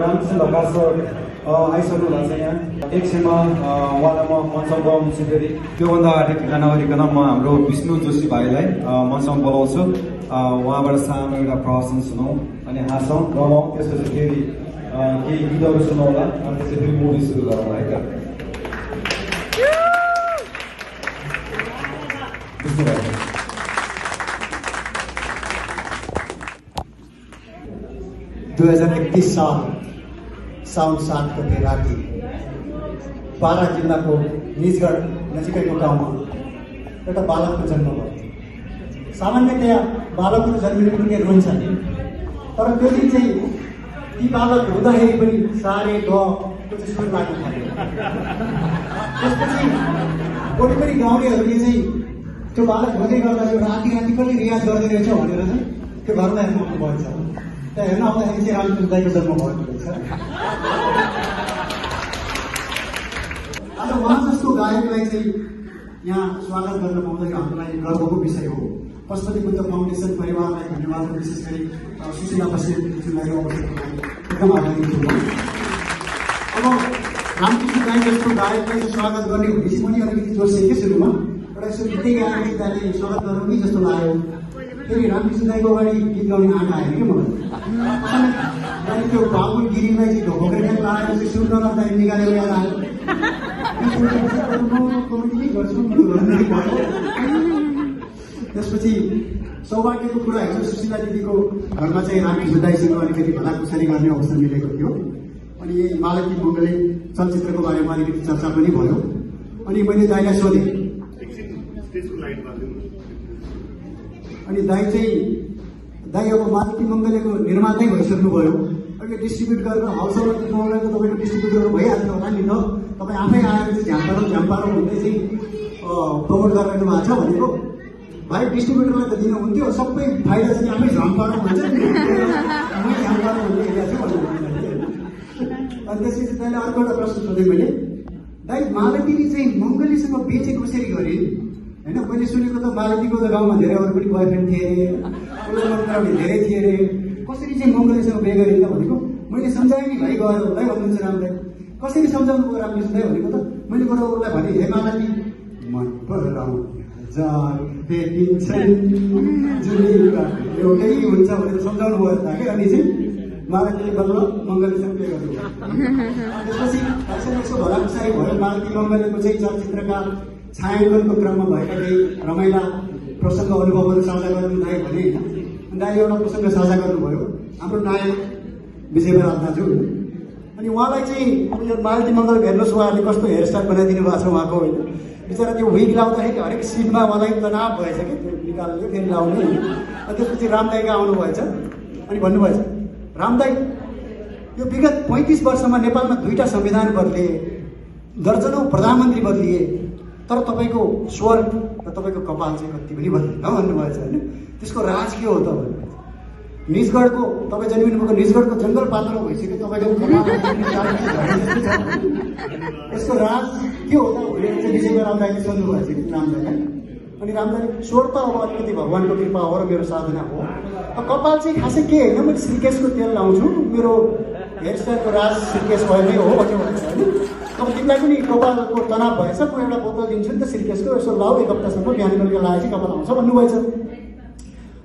Ramkrishna Dhakal sir आइसक्नु भएको छ यहाँ एकछिनमा उहाँलाई म मञ्चमा बोलाउँछु। फेरि त्योभन्दा अगाडि ढिला नगरिकन म हाम्रो विष्णु जोशी भाइलाई मञ्चमा बोलाउँछु। उहाँबाट सानो एउटा प्रवचन सुनौँ अनि हाँसौँ रमाउँ, त्यसपछि फेरि केही गीतहरू सुनाउँला अनि त्यसपछि फेरि मुभी सुरु गरौँ है त। विष्णु भाइ 2031 साल साउन 7 गते राति बारा जिल्लाको निजगढ नजिकैको गाउँमा एउटा बालकको जन्म भयो। सामान्यतया बालकहरू जन्मिनु पनि रुन्छ, तर त्यो दिन चाहिँ ती बालक हुँदाखेरि पनि सारे ग चाहिँ सुर लाग्नु थाल्यो। त्यसपछि वरिपरि गाउँलेहरूले चाहिँ त्यो बालक हुँदै गर्दा राति राति कसले रियाज गर्दै रहेछ भनेर चाहिँ त्यो घरमा हेर्नु आउनुभएछ। त्यहाँ हेर्न आउँदाखेरि चाहिँ रामकृष्ण दाइको जन्म भएको रहेछ। आज उहाँ जस्तो गायकलाई चाहिँ यहाँ स्वागत गर्न पाउँदा हाम्रो लागि गर्वको विषय हो। पशुपति बुद्ध फाउन्डेसन परिवारलाई धन्यवाद, विशेष गरी सुशीला बस्नेतज्यूलाई एकदम आभारी छु। अब रामकृष्ण दाइ जस्तो गायकलाई स्वागत गर्ने भनेपछि पनि अलिकति जोड्सेँ कि सुरुमा एउटा यसो गीतै गाएर दाइले स्वागत गर्नु नि जस्तो लाग्यो। फेरि रामकृष्ण दाइको अगाडि गीत गाउने आँट आयो कि मलाई दाइ त्यो बाबुल गिरीलाई चाहिँ ढोकेर लाएर चाहिँ सुर नगर्दाखेरि निकालेर याद आयो। त्यसपछि सौभाग्यको कुरा हेर्छु, सुशीला दिदीको घरमा चाहिँ रामकृष्ण दाइसँग अलिकति भलाकुसारी गर्ने अवसर मिलेको थियो। अनि यही मालती मङ्गले चलचित्रको बारेमा अलिकति चर्चा पनि भयो। अनि मैले दाइलाई सोधेँ, अनि दाइ अब मालती मङ्गलेको निर्मातै भइसक्नुभयो, अहिले डिस्ट्रिब्युट गरेर हाउसमा पाउनको तपाईँको डिस्ट्रिब्युट गरेर भइहाल्छ होला नि त, तपाईँ आफै आएर चाहिँ झ्याम्पारो भन्दै चाहिँ प्रमोट गरिरहनु भएको छ भनेको। भाइ डिस्ट्रिब्युटरलाई त दिनुहुन्थ्यो, सबै फाइदा चाहिँ आफै झ्याम्पारो भन्छ नि, मै झ्याम्पारो भन्ने एरिया छ भन्नु। अनि त्यसपछि दाइले अर्को एउटा प्रश्न सोधेँ मैले, दाइ मालतीले चाहिँ मङ्गलीसँग बेचे कसरी गरे होइन? मैले सुनेको त मालतीको त गाउँमा धेरै अरू पनि बोयफ्रेन्ड थिए अरे, उसले धेरै थिए अरे, कसरी चाहिँ मङ्गलीसँग बे गरे त भनेको। मैले सम्झाएँ नि भाइ गएर उसलाई भन्नुहुन्छ रामलाई, कसरी सम्झाउनु भयो रामकृष्ण दाइ भनेको त। मैले गएर उसलाई भने, हे मालती मन पराउ भेटिन्छन् एउटै हुन्छ भनेर सम्झाउनु भयो त कि। अनि चाहिँ मालतीले बल्ल मङ्गलीसँग पे गर्नु। त्यसपछि यसो भलाकुसारी भयो। मालती मङ्गलेको चाहिँ चलचित्रका छायाङ्कनको क्रममा भएका केही रमाइला प्रसङ्ग अनुभवहरू साझा गर्नु दाइ भने होइन। दाइले एउटा प्रसङ्ग साझा गर्नुभयो, हाम्रो नायक विजय बराल दाजु। अनि उहाँलाई चाहिँ यो मालती मङ्गल हेर्नुहोस् उहाँले कस्तो हेयरस्टाइल बनाइदिनु भएको छ उहाँको होइन। बिचरा त्यो विग लाउँदाखेरि हरेक सिनमा उहाँलाई तनाव भएछ कि त्यो निकाल्यो फेरि लाउने होइन। त्यसपछि राम दाइका आउनुभएछ अनि भन्नुभएछ, राम दाइ यो विगत 35 वर्षमा नेपालमा 2टा संविधान बदलिए, दर्जनौँ प्रधानमन्त्री बदलिए, तर तपाईँको स्वर र तपाईँको कपाल चाहिँ कति पनि बदलिएन भन्नुभएछ होइन। त्यसको राज के हो त भन्नुभएछ। निजगढको तपाईँ जन्मिनुभएको निजगढको जङ्गल पात्र भइसक्यो, तपाईँको कपाल यसको राज के हो त भनेर चाहिँ विजय बराल दाइले सोध्नुभएछ कि रामदाइलाई। अनि रामदाइले स्वर त अब अलिकति भगवान्को कृपा हो र मेरो साधना हो, कपाल चाहिँ खासै के होइन, मैले श्रीकेशको तेल लाउँछु, मेरो हेयरस्टाइलको राज श्रीकेश भएमै हो भन्ने भन्छ होइन। अब तिमीलाई पनि कपालको तनाव भएछ, म एउटा बोतल दिन्छु नि त श्रीकेशको, यसो लाऊ 1 हप्तासम्म, बिहान बेलुका लगाएपछि कपाल आउँछ भन्नुभएछ।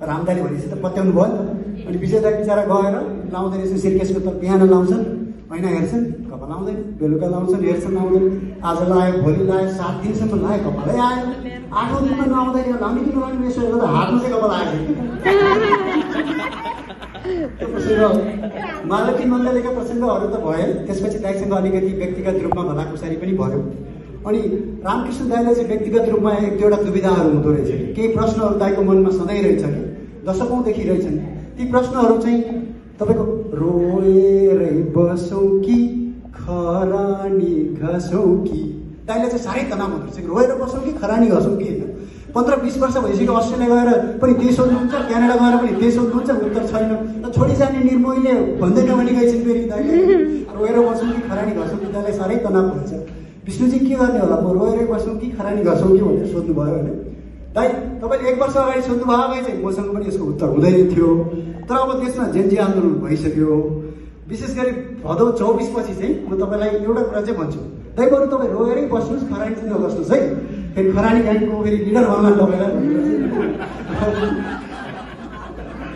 रामदाइले भनेपछि त पत्याउनु भयो नि त। अनि विजय दाइ बिचरा गएर लाउँदै रहेछ श्रीकेशको त, बिहान लाउँछन् ऐना हेर्छन् कपाल आउँदैन, बेलुका लाउँछन् हेर्छन् आउँदैन, आज लगायो भोलि लगायो 7 दिनसम्म लगायो कपालै आयो, 8औँ दिनमा नआउँदैन लाउने कि नलाउने यसो हेर्दा हातमा चाहिँ कपाल आएछ। त्यो प्रसङ्ग मालती मङ्गलेका प्रसङ्गहरू त भयो। त्यसपछि दाइसँग अलिकति व्यक्तिगत रूपमा भलाकुसारी पनि भयो। अनि रामकृष्ण दाइलाई चाहिँ व्यक्तिगत रूपमा 1-2वटा दुविधाहरू हुँदो रहेछ, केही प्रश्नहरू दाइको मनमा सधैँ रहेछ कि दशकौँदेखि रहेछन्। ती प्रश्नहरू चाहिँ तपाईँको रोएरै बसौँ कि खरानी घसौँ कि, दाइले चाहिँ साह्रै तनाव हुँदो रहेछ, रोएर बसौँ कि खरानी घसौँ कि। 15-20 वर्ष भइसक्यो, अस्ट्रेलिया गएर पनि त्यही सोध्नुहुन्छ, क्यानाडा गएर पनि त्यही सोध्नुहुन्छ, उत्तर छैन। र छोडी जाने निर्मोहीले भन्दैन भने गएछन् फेरि दाइले रोएर बसौँ कि खरानी घसौँ कि। दाइलाई साह्रै तनाव हुन्छ, विष्णुजी के गर्ने होला, म रोएरै बसौँ कि खरानी घसौँ कि भनेर सोध्नुभयो होइन। दाइ तपाईँले 1 वर्ष अगाडि सोध्नुभयो भए चाहिँ मसँग पनि यसको उत्तर हुँदैन थियो। तर अब देशमा जेनजी आन्दोलन भइसक्यो, विशेष गरी भदौ 24 पछि चाहिँ म तपाईँलाई एउटा कुरा चाहिँ भन्छु, दाइ बरु तपाईँ रोएरै बस्नुहोस्, खरानी चाहिँ नबस्नुहोस् है। फेरि खरानी गाडीको फेरि लिडर भएन तपाईँलाई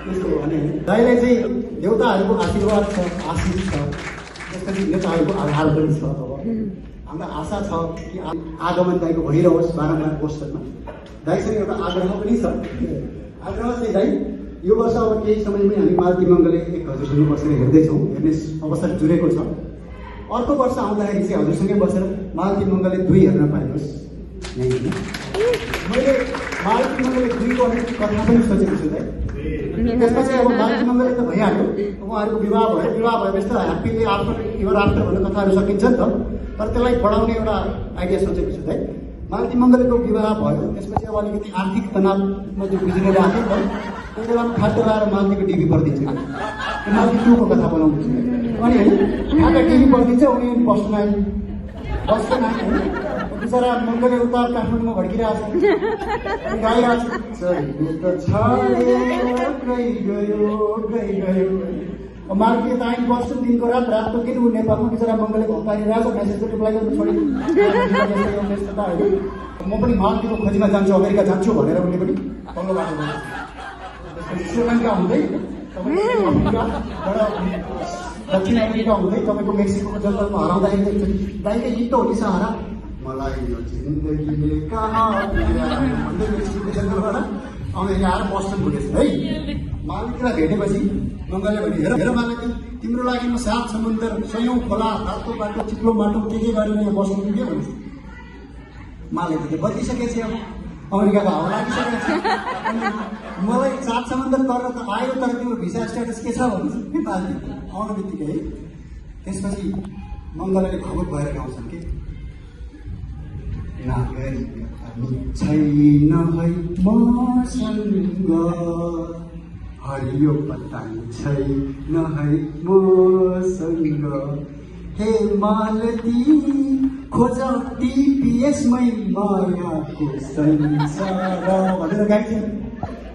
त्यस्तो हो भने दाइलाई चाहिँ देउताहरूको आशीर्वाद छ, आशिष छ, त्यसपछि नेताहरूको आधार पनि छ। अब हामीलाई आशा छ कि आगमन दाइको भइरहोस् बारम्बार पोस्टरमा। दाइसँग एउटा आग्रह पनि छ। आग्रह चाहिँ दाइ यो वर्ष अब केही समयमै हामी मालती मङ्गले एक हजुरसँगै बसेर हेर्दैछौँ, हेर्ने अवसर जुरेको छ। अर्को वर्ष आउँदाखेरि चाहिँ हजुरसँगै बसेर मालती मङ्गले 2 हेर्न पाइयोस्। मैले मालती मङ्गले 2 को अनेक कथा पनि सोचेको छु दाइ। त्यसपछि अब मालती मङ्गले त भइहाल्यो, उहाँहरूको विवाह भयो, विवाह भएपछि त ह्याप्पीली आफ्टर इभर आफ्टर भन्ने कथाहरू सकिन्छ नि त। तर त्यसलाई बढाउने एउटा आइडिया सोचेको छु दाइ। मालती मङ्गलेको विवाह भयो, त्यसपछि अब अलिकति आर्थिक तनावमा जो गुज्रिरहेको थियो नि त, त्यो बेलामा खाद्य लाएर मालतीको टिभी परिदिन्छ। त्यो मालती 2 को कथा बनाउँदैछ अनि होइन खाना टिभी परिदिन्छ, उनी बस्न आयो बिचरा मङ्गले उता काठमाडौँमा भड्किरहेको छ, गाइरहेको छ। मालती यता आइन बस्छु दिनको रात, रातको दिन ऊ नेपालमा बिचरा मङ्गले भपारिरहेको छ, मेसेजको रिप्लाई गर्नु छोडेको। म पनि मालतीको खोजीमा जान्छु, अमेरिका जान्छु भनेर उनले पनि पल्लो बाटो गयो। श्रीलङ्का हुँदै दक्षिण अमेरिका हुँदै तपाईँको मेक्सिको जङ्गलमा हराउँदाखेरि दाइकै गीत त हो नि सहारा, मलाई यो जिन्दगीले कहाँ भन्दै मेक्सिको जङ्गलबाट अमेरिका आएर बस्न पुगेछ है। मालतीलाई भेटेपछि मङ्गलले भने हेर मालती, तिम्रो लागि म 7 समुद्र 100औं खोला तातो बाटो चिप्लो माटो के गरेर यहाँ बस्नु पुग्यो भन्छ। मालती त बचिसकेपछि अब अमेरिकाको हावा लागिसकेको छ। मलाई 7 समुद्र तर त आयो, तर तिम्रो भिसा स्ट्याटस के छ भन्छ कि मालती आउनु बित्तिकै है। त्यसपछि मङ्गलले भावुक भएर गाउँछन् कि नागरिक छैन है मसँग, हरियो पत्ता छैन है मसँग, हे मालती खोज टिपिएसमै मायाको संसार भनेर गाइन्छ।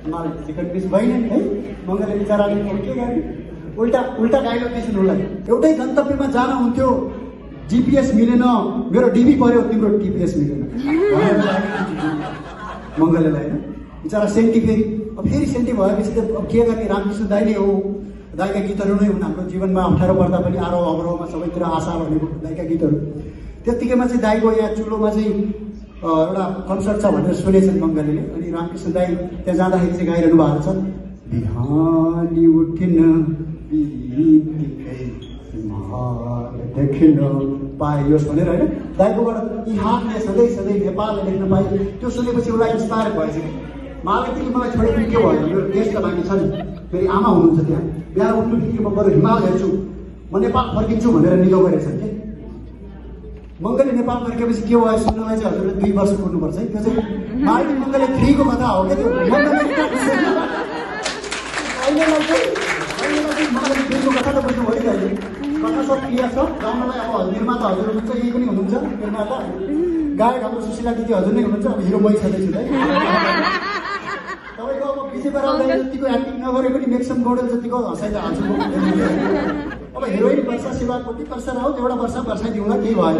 मालती चाहिँ कन्फ्युज भएन नि है। मङ्गलले बिचराले के गर्ने, उल्टा डायलग दिएछन् उसलाई। एउटै गन्तव्यमा जान हुन्थ्यो, जिपिएस मिलेन, मेरो डिबी पर्यो, तिम्रो टिपिएस मिलेन मङ्गलले होइन। बिचरा सेन्टी फेरि सेन्टी भएपछि त अब के गर्ने, रामकृष्ण दाइ नै हो। दाइका गीतहरू नै हुन् हाम्रो जीवनमा, अप्ठ्यारो पर्दा पनि आरो अवरोहमा सबैतिर आशा भनेको दाइका गीतहरू। त्यत्तिकैमा चाहिँ दाइको यहाँ चुलोमा चाहिँ एउटा कन्सर्ट छ भनेर सुनेछन् मङ्गलले। अनि रामकृष्ण दाइ त्यहाँ जाँदाखेरि चाहिँ गाइरहनु भएको छ, बिहानी उठिन देख्न पाइयोस् भनेर होइन। दाइकोबाट यी हातले सधैँ सधैँ नेपालले लेख्न पाइयो, त्यो सुनेपछि उसलाई इन्सपायर भएछ। मालतीले मलाई छोडेर के भयो, मेरो देशका लागि छ नि, फेरि आमा हुनुहुन्छ त्यहाँ, बिहान उठ्नु बित्तिकै म बरु हिमाल हेर्छु, म नेपाल फर्किन्छु भनेर निलो गरेछ कि। मङ्गलले नेपाल फर्केपछि के भयो सुन्नलाई चाहिँ हजुरले 2 वर्ष कुर्नुपर्छ है। त्यो चाहिँ मालती मङ्गले 3 को कथा हो क्या त्यो। अहिलेलाई चाहिँ मङ्गले 3 को कथा त बुझ्नु भइरहेको कथा सब क्रिया छ। गाउनलाई अब निर्माता हजुर हुनुहुन्छ, यही पनि हुनुहुन्छ निर्माता, गायक हाम्रो सुशीला दिदी हजुर नै हुनुहुन्छ। अब हिरो मै छँदैछु है। तपाईँको अब विजय बराइली जतिको एक्टिङ नगरे पनि मेक्सम गौडेल जतिको हँसाइ हाल्छु। अब हिरोइन वर्षा शिवाकोटी वर्षा राउत एउटा वर्ष बर्साइदिउँला, केही भएन।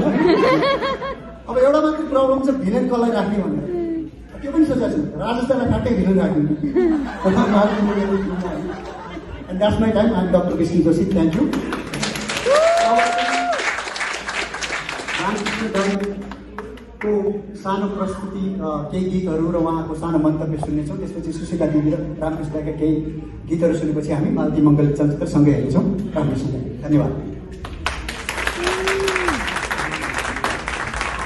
अब एउटा मात्रै प्रब्लम छ भिलेन कसलाई राख्ने भनेर, त्यो पनि सोचेको छु। राजेशलाई ठ्याक्कै भिलेन राख्ने। And that's my time. I'm doctor Vishnu Joshi, thank you. को सानो प्रस्तुति, केही गीतहरू र उहाँको सानो मन्तव्य सुन्नेछौँ। त्यसपछि सुशीला दिदी र रामकृष्ण दाइका केही गीतहरू सुनेपछि हामी मालती मङ्गल चलचित्र सँगै हेर्नेछौँ। रामकृष्ण दाइ, धन्यवाद।